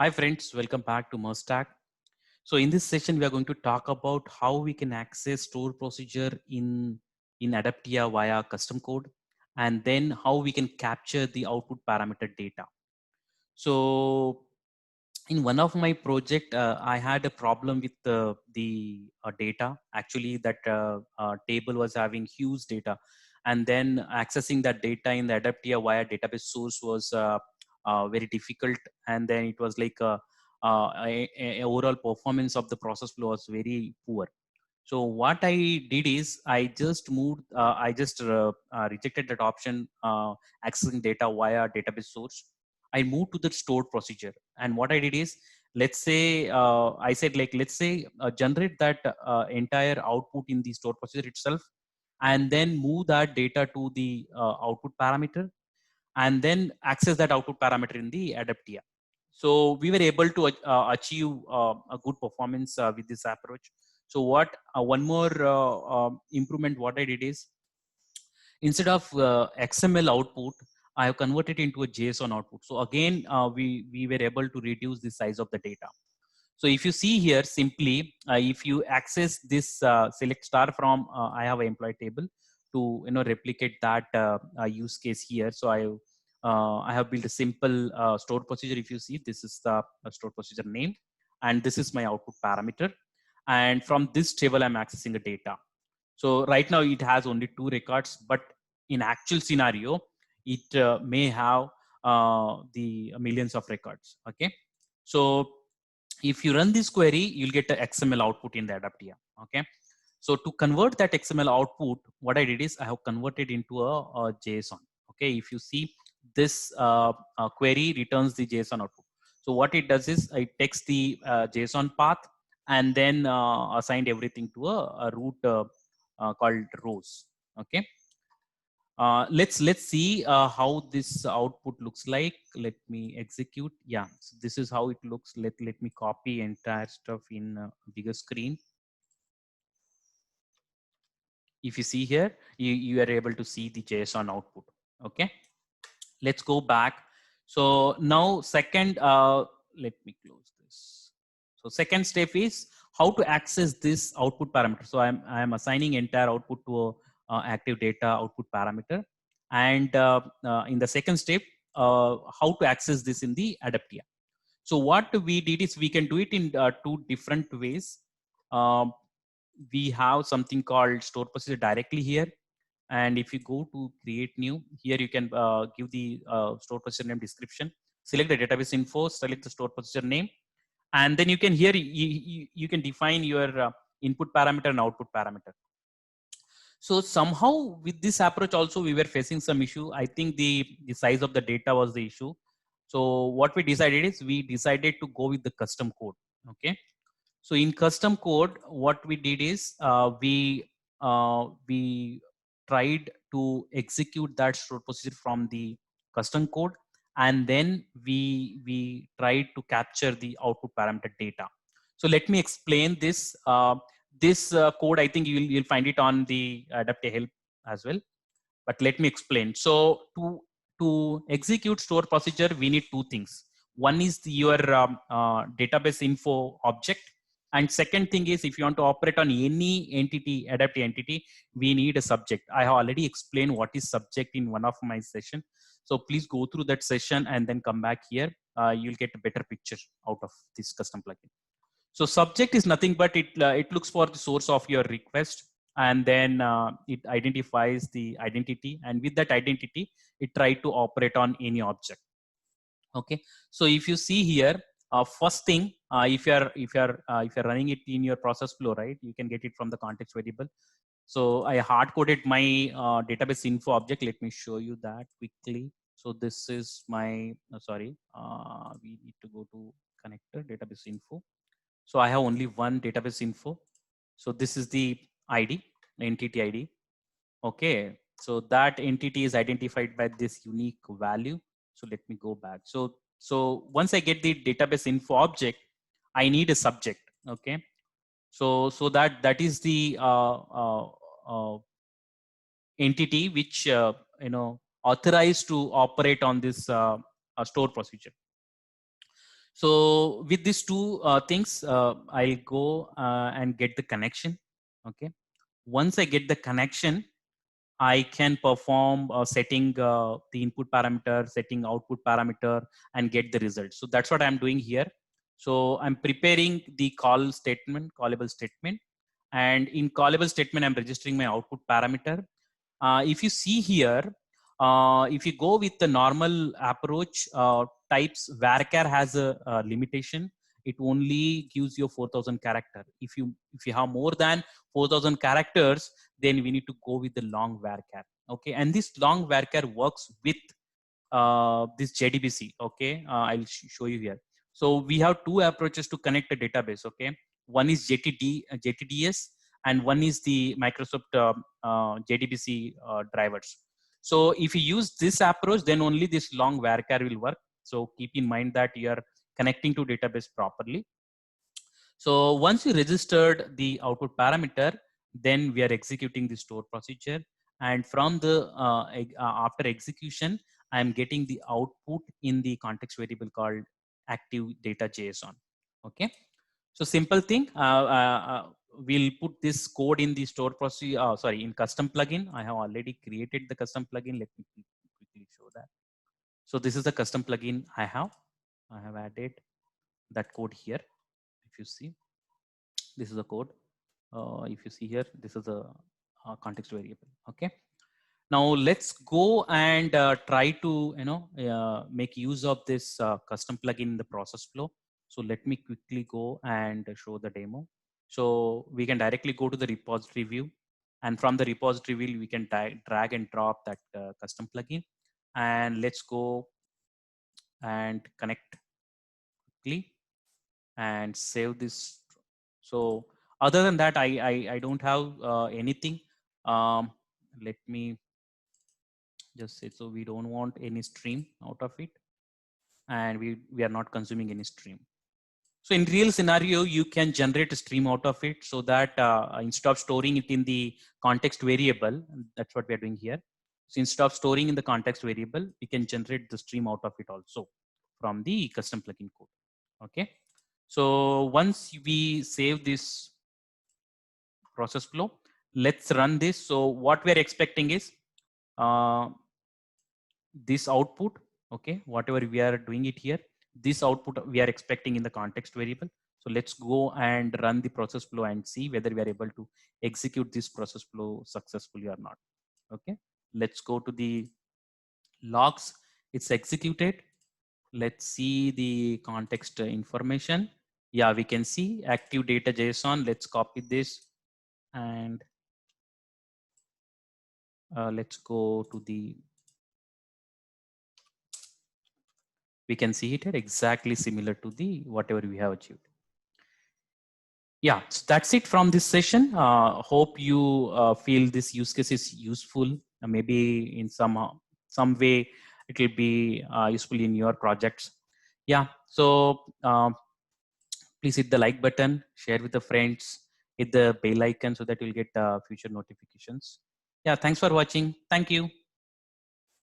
Hi friends, welcome back to Merstack. So in this session, we are going to talk about how we can access store procedure in Adaptia via custom code, and then how we can capture the output parameter data. So in one of my project, I had a problem with the data. Actually, that table was having huge data, and then accessing that data in the Adaptia via database source was very difficult. And then it was like overall performance of the process flow was very poor. So what I did is I just rejected that option, accessing data via database source. I moved to the stored procedure. And what I did is, let's say, I said like, let's say generate that entire output in the stored procedure itself, and then move that data to the output parameter, and then access that output parameter in the Adaptia. So we were able to achieve a good performance with this approach. So what one more improvement what I did is, instead of XML output, I have converted into a JSON output. So again, we were able to reduce the size of the data. So if you see here, simply, if you access this select star from I have an employee table to replicate that use case here. So I have built a simple store procedure. If you see, this is the store procedure name, and this is my output parameter. And from this table, I'm accessing the data. So right now it has only 2 records, but in actual scenario, it may have the millions of records. Okay, so if you run this query, you'll get the XML output in the Adaptia. Okay, so to convert that XML output, what I did is I have converted into a JSON. Okay, if you see, this query returns the JSON output. So what it does is it takes the JSON path and then assigned everything to a root called rows. Okay, let's see how this output looks like. Let me execute. Yeah, so this is how it looks. Let me copy entire stuff in bigger screen. If you see here, you are able to see the JSON output. Okay, let's go back. So now second, let me close this. So second step is how to access this output parameter. So I'm assigning entire output to a active data output parameter. And in the second step, how to access this in the Adaptia. So what we did is we can do it in 2 different ways. Um, we have something called store procedure directly here. And if you go to create new, here you can give the store procedure name description, select the database info, select the store procedure name, and then you can here you can define your input parameter and output parameter. So somehow with this approach also we were facing some issue. I think the size of the data was the issue. So what we decided is we decided to go with the custom code. Okay, so in custom code, what we did is we tried to execute that stored procedure from the custom code, and then we tried to capture the output parameter data. So let me explain this. This code, I think you'll find it on the Adaptive help as well. But let me explain. So to execute store procedure, we need 2 things. One is your database info object, and second thing is, if you want to operate on any entity, Adaptive entity, we need a subject. I have already explained what is subject in one of my session. So please go through that session and then come back here. You'll get a better picture out of this custom plugin. So subject is nothing but it looks for the source of your request, and then it identifies the identity, and with that identity, it try to operate on any object. Okay, so if you see here, first thing, if you're running it in your process flow, right, you can get it from the context variable. So I hard coded my database info object. Let me show you that quickly. So this is my we need to go to connector database info. So I have only one database info. So this is the ID, entity ID. Okay, so that entity is identified by this unique value. So let me go back. So once I get the database info object, I need a subject. Okay, so that is the entity which authorized to operate on this store procedure. So with these two things, I'll go and get the connection. Okay. Once I get the connection, I can perform setting the input parameter, setting output parameter, and get the result. So that's what I'm doing here. So I'm preparing the call statement, callable statement. And in callable statement, I'm registering my output parameter. If you see here, if you go with the normal approach, types varchar has a limitation. It only gives you 4,000 character. If you have more than 4,000 characters, then we need to go with the long varchar. Okay, and this long varchar works with this JDBC. Okay, I'll show you here. So we have two approaches to connect a database. Okay, one is JTDS, and one is the Microsoft JDBC drivers. So if you use this approach, then only this long varchar will work. So keep in mind that you are connecting to database properly. So once you registered the output parameter, then we are executing the store procedure. And from the after execution, I'm getting the output in the context variable called active data JSON. Okay. So simple thing. We'll put this code in the store procedure. Sorry, in custom plugin. I have already created the custom plugin. Let me quickly show that. So this is the custom plugin I have. I have added that code here. If you see, this is the code. If you see here, this is a context variable. Okay. Now let's go and try to make use of this custom plugin in the process flow. So let me quickly go and show the demo. So we can directly go to the repository view, and from the repository view we can drag and drop that custom plugin. And let's go and connect quickly and save this. So other than that, I don't have anything. Let me just say, so we don't want any stream out of it, and we are not consuming any stream. So in real scenario, you can generate a stream out of it, so that instead of storing it in the context variable, that's what we are doing here. So instead of storing in the context variable, we can generate the stream out of it also from the custom plugin code. Okay. So once we save this process flow, let's run this. So what we're expecting is this output. Okay, whatever we are doing it here, this output we are expecting in the context variable. So let's go and run the process flow and see whether we are able to execute this process flow successfully or not. Okay, let's go to the logs. It's executed. Let's see the context information. Yeah, we can see active data JSON. Let's copy this and let's go to the, we can see it here exactly similar to the whatever we have achieved. Yeah, so that's it from this session. Hope you feel this use case is useful. Maybe in some way it will be useful in your projects. Yeah, so please hit the like button, share with the friends, hit the bell icon so that you'll get future notifications. Yeah, thanks for watching. Thank you.